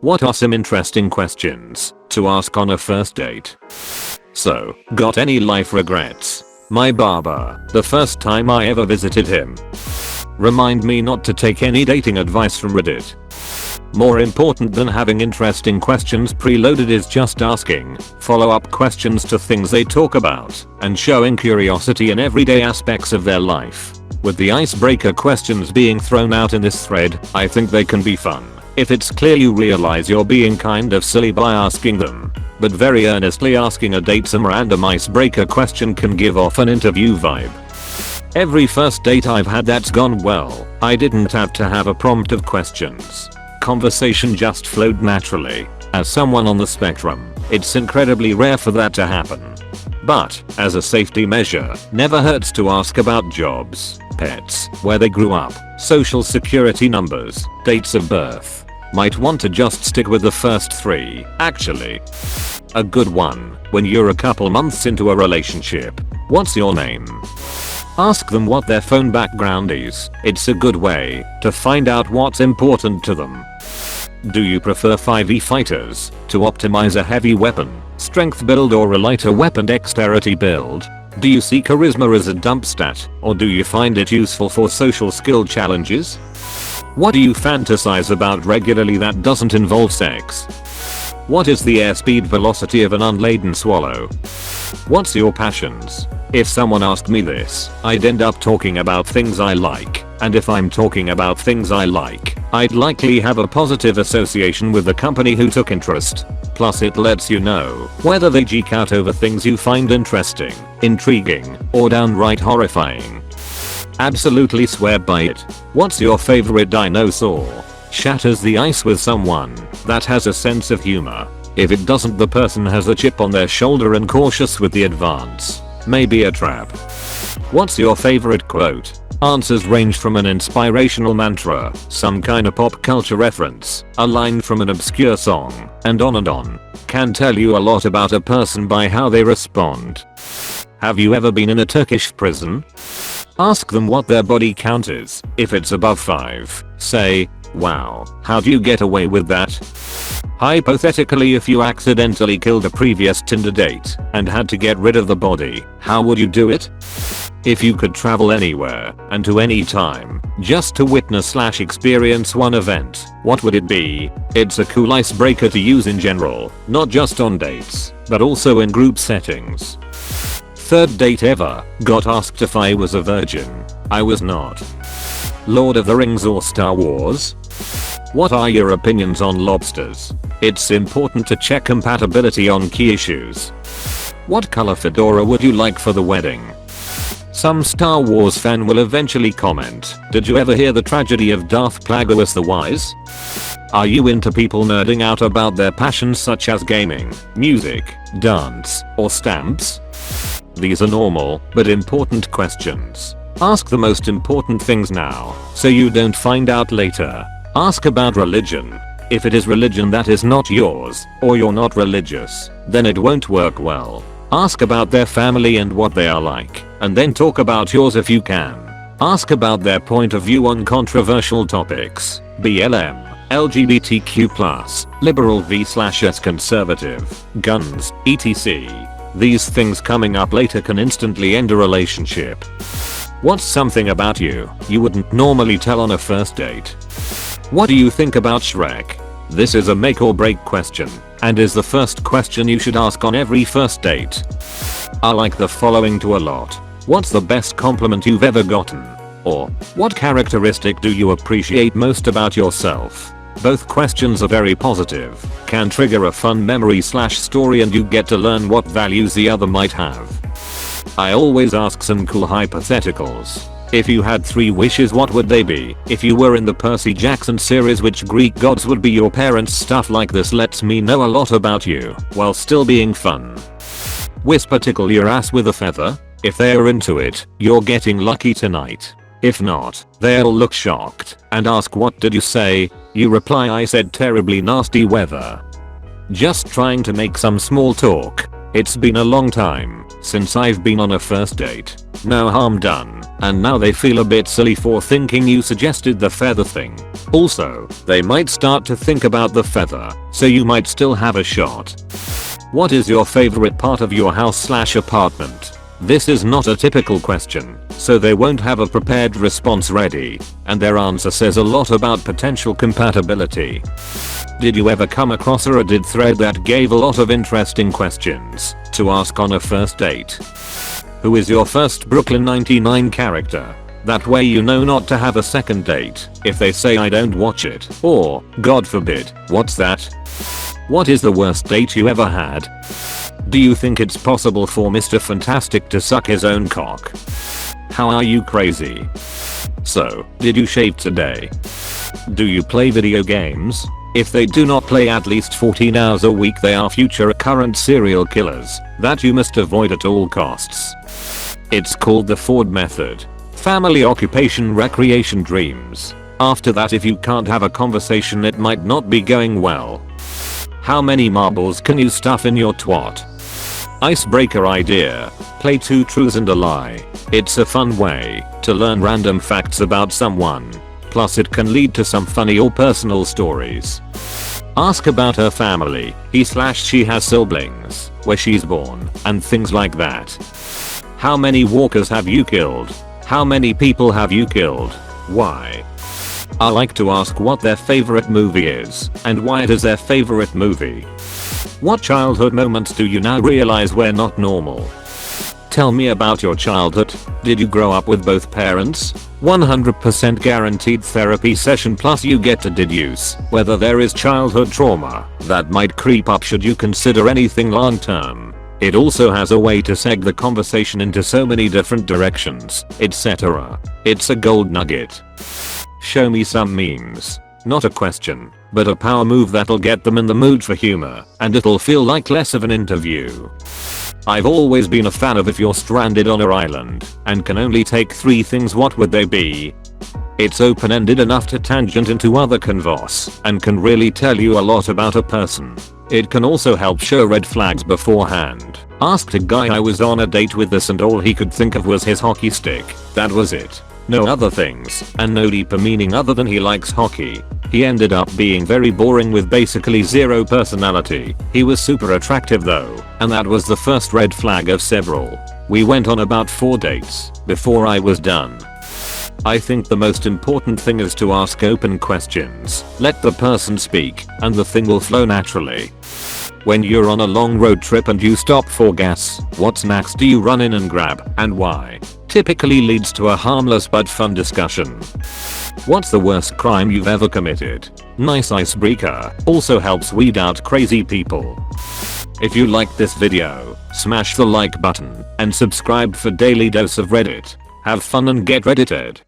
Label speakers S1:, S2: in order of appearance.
S1: What are some interesting questions to ask on a first date? So, got any life regrets? My barber, the first time I ever visited him. Remind me not to take any dating advice from Reddit. More important than having interesting questions preloaded is just asking follow-up questions to things they talk about and showing curiosity in everyday aspects of their life. With the icebreaker questions being thrown out in this thread, I think they can be fun. If it's clear you realize you're being kind of silly by asking them, but very earnestly asking a date some random icebreaker question can give off an interview vibe. Every first date I've had that's gone well, I didn't have to have a prompt of questions. Conversation just flowed naturally. As someone on the spectrum, it's incredibly rare for that to happen. But, as a safety measure, never hurts to ask about jobs, pets, where they grew up, social security numbers, dates of birth. Might want to just stick with the first 3, actually. A good one, when you're a couple months into a relationship. What's your name? Ask them what their phone background is. It's a good way to find out what's important to them. Do you prefer 5e fighters to optimize a heavy weapon, strength build, or a lighter weapon dexterity build? Do you see charisma as a dump stat, or do you find it useful for social skill challenges? What do you fantasize about regularly that doesn't involve sex? What is the airspeed velocity of an unladen swallow? What's your passions? If someone asked me this, I'd end up talking about things I like, and if I'm talking about things I like, I'd likely have a positive association with the company who took interest. Plus it lets you know whether they geek out over things you find interesting, intriguing, or downright horrifying. Absolutely swear by it. What's your favorite dinosaur? Shatters the ice with someone that has a sense of humor. If it doesn't, the person has a chip on their shoulder and cautious with the advance. Maybe a trap. What's your favorite quote? Answers range from an inspirational mantra, some kind of pop culture reference, a line from an obscure song, and on and on. Can tell you a lot about a person by how they respond. Have you ever been in a Turkish prison? Ask them what their body count is. If it's above 5, say, wow, how do you get away with that? Hypothetically, if you accidentally killed a previous Tinder date and had to get rid of the body, how would you do it? If you could travel anywhere and to any time just to witness/experience one event, what would it be? It's a cool icebreaker to use in general, not just on dates, but also in group settings. Third date ever, got asked if I was a virgin. I was not. Lord of the Rings or Star Wars? What are your opinions on lobsters? It's important to check compatibility on key issues. What color fedora would you like for the wedding? Some Star Wars fan will eventually comment, did you ever hear the tragedy of Darth Plagueis the Wise? Are you into people nerding out about their passions such as gaming, music, dance, or stamps? These are normal, but important questions. Ask the most important things now, so you don't find out later. Ask about religion. If it is religion that is not yours, or you're not religious, then it won't work well. Ask about their family and what they are like, and then talk about yours if you can. Ask about their point of view on controversial topics, BLM, LGBTQ+, liberal v/s conservative, guns, etc. These things coming up later can instantly end a relationship. What's something about you wouldn't normally tell on a first date? What do you think about Shrek? This is a make or break question, and is the first question you should ask on every first date. I like the following to a lot. What's the best compliment you've ever gotten? Or, what characteristic do you appreciate most about yourself? Both questions are very positive, can trigger a fun memory/story, and you get to learn what values the other might have. I always ask some cool hypotheticals. If you had 3 wishes, what would they be? If you were in the Percy Jackson series, which Greek gods would be your parents? Stuff like this lets me know a lot about you, while still being fun. Whisper tickle your ass with a feather? If they're into it, you're getting lucky tonight. If not, they'll look shocked and ask, what did you say? You reply, I said terribly nasty weather. Just trying to make some small talk. It's been a long time since I've been on a first date. No harm done, and now they feel a bit silly for thinking you suggested the feather thing. Also, they might start to think about the feather, so you might still have a shot. What is your favorite part of your house/apartment? This is not a typical question, so they won't have a prepared response ready, and their answer says a lot about potential compatibility. Did you ever come across a Reddit thread that gave a lot of interesting questions to ask on a first date? Who is your first Brooklyn 99 character? That way you know not to have a second date if they say I don't watch it, or, God forbid, what's that? What is the worst date you ever had? Do you think it's possible for Mr. Fantastic to suck his own cock? How are you crazy? So, did you shave today? Do you play video games? If they do not play at least 14 hours a week, they are future or current serial killers that you must avoid at all costs. It's called the Ford method. Family, occupation, recreation, dreams. After that, if you can't have a conversation, it might not be going well. How many marbles can you stuff in your twat? Icebreaker idea. Play 2 truths and a lie. It's a fun way to learn random facts about someone. Plus it can lead to some funny or personal stories. Ask about her family, he/she has siblings, where she's born, and things like that. How many walkers have you killed? How many people have you killed? Why? I like to ask what their favorite movie is and why it is their favorite movie. What childhood moments do you now realize were not normal? Tell me about your childhood. Did you grow up with both parents? 100% guaranteed therapy session, plus you get to deduce whether there is childhood trauma that might creep up should you consider anything long term. It also has a way to seg the conversation into so many different directions, etc. It's a gold nugget. Show me some memes. Not a question, but a power move that'll get them in the mood for humor, and it'll feel like less of an interview. I've always been a fan of if you're stranded on an island and can only take 3 things, what would they be? It's open-ended enough to tangent into other convos and can really tell you a lot about a person. It can also help show red flags beforehand. Asked a guy I was on a date with this and all he could think of was his hockey stick. That was it. No other things, and no deeper meaning other than he likes hockey. He ended up being very boring with basically zero personality. He was super attractive though, and that was the first red flag of several. We went on about 4 dates before I was done. I think the most important thing is to ask open questions. Let the person speak, and the thing will flow naturally. When you're on a long road trip and you stop for gas, what snacks do you run in and grab, and why? Typically leads to a harmless but fun discussion. What's the worst crime you've ever committed? Nice icebreaker. Also helps weed out crazy people. If you liked this video, smash the like button and subscribe for daily dose of Reddit. Have fun and get reddited.